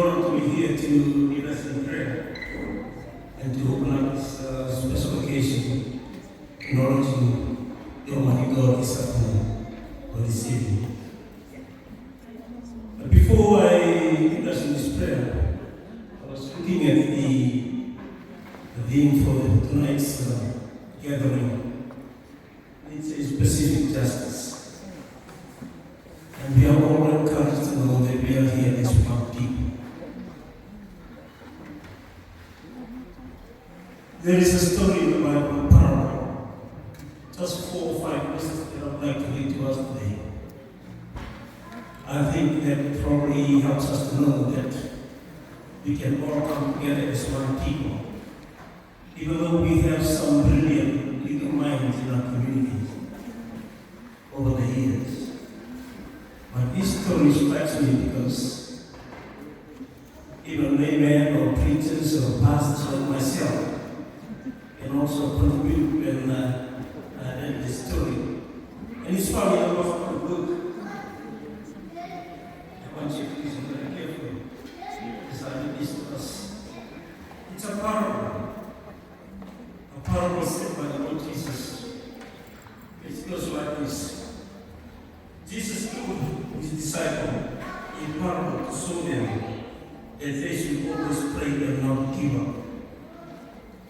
honor to be here to lead us in prayer and to open up this special occasion in order to the Almighty God this afternoon or this evening. But before I lead us in this prayer, I was looking at the theme for tonight's gathering. It says specific justice. And we are all encouraged to know that we are here as one people. There is a story in the Bible, parable, just 4 or 5 verses that I would like to read to us today. I think that probably helps us to know that we can all come together as one people. Even though we have some brilliant legal minds in our communities over the years. But this story strikes me because even laymen or preachers or pastors like myself can also contribute when I read this story. And it's funny, I love the book. I want you to listen very carefully as I read this to us. It's a parable said by the Lord Jesus. It goes like this. Jesus told his disciples a parable to show them that they should always pray and not give up.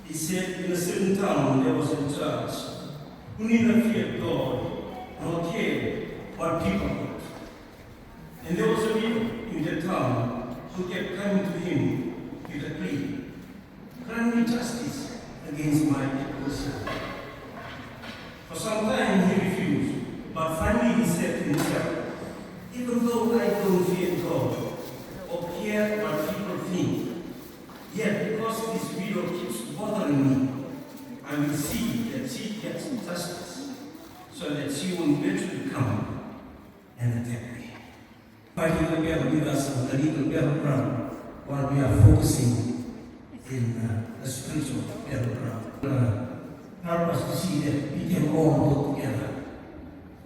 He said, in a certain town there was a judge who neither feared God nor cared what people thought. And there was a widow in the town who kept coming to him with a plea, grant me justice against my adversary. For some time he refused. But finally he said to himself, even though I don't fear God or care what people think, yet because this widow keeps bothering me, I will see that she gets justice so that she won't eventually come and attack me. Fighting the battle with us on the legal battleground while we are focusing in a spiritual battleground. Help us to see that we can all work together.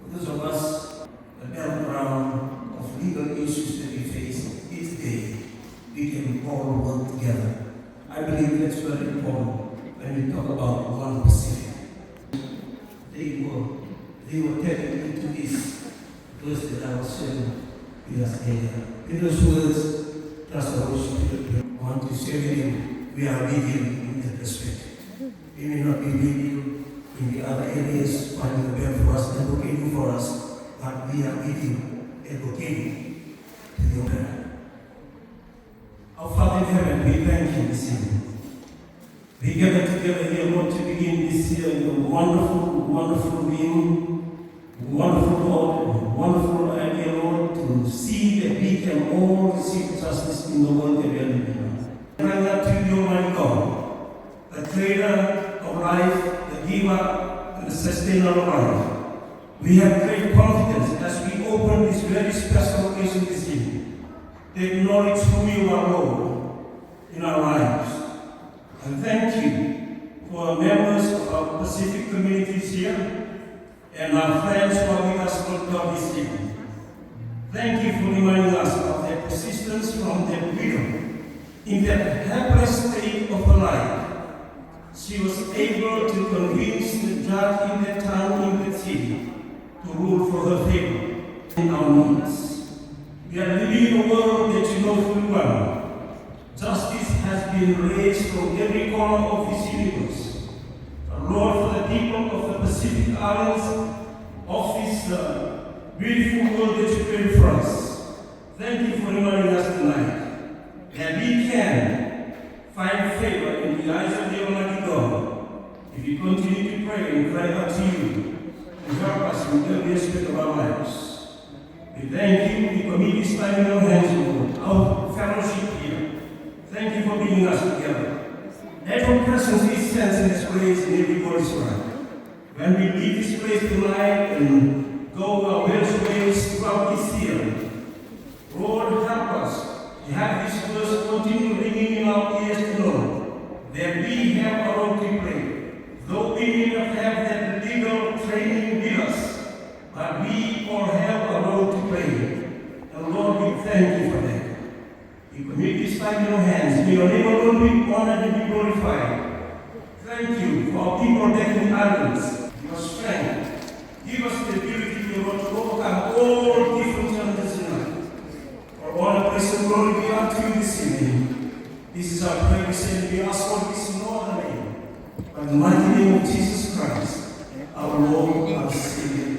Those of us, the battleground of legal issues that we face each day, we can all work together. I believe that's very important when we talk about one Pacific. They were taken into this verse that I was sharing with us earlier. In those words, trust the Holy Spirit. I want to share with you, we are with you in that respect. We may not be with you in the other areas, finding the best for us, advocating for us, but we are with you, advocating to your prayer. Our Father in heaven, we thank you this evening. We gather together here, Lord, to begin this year in a wonderful, wonderful name, wonderful Lord, wonderful idea, Lord, to see that we can all receive justice in the world that we are living in. Bring that to you, Almighty God, the creator of life, giver and the sustainer of life. We have great confidence as we open this very special occasion this evening to acknowledge who you are, Lord, in our lives. And thank you for members of our Pacific communities here and our friends who are with us, Lord God, this evening. Thank you for reminding us of their persistence from their widow in that helpless state of her life. She was able to convince the judge in that town, in that city, to rule for her favor in our needs. We are living in a world that you know full well. Justice has been raised from every corner of this universe. Lord, for the people of the Pacific Islands, of this beautiful world that you created for us, thank you for reminding us tonight that we can find favor in the eyes of the Almighty God if we continue to pray and cry out to you to help us in every aspect of our lives. We thank you, we commit this time in your hands, Lord, our fellowship here. Thank you for bringing us together. Let your presence be sensed in this place in everybody's life. When we leave this place tonight and go our various ways throughout this year, Lord, help us to have this verse continue ringing in our ears to know that we have a role to play. Though we may not have that legal training with us, but we all have a role to play. And Lord, we thank you for that. We commit this time in your hands. May your name alone be honored and be glorified. Thank you for our people taking islands. Give us strength. Give us the ability, Lord, to overcome all different challenges in life. For all the praise and glory be unto you this evening. This is our prayer. We say we ask for this in no other name, but in the mighty name of Jesus Christ, our Lord, our Savior.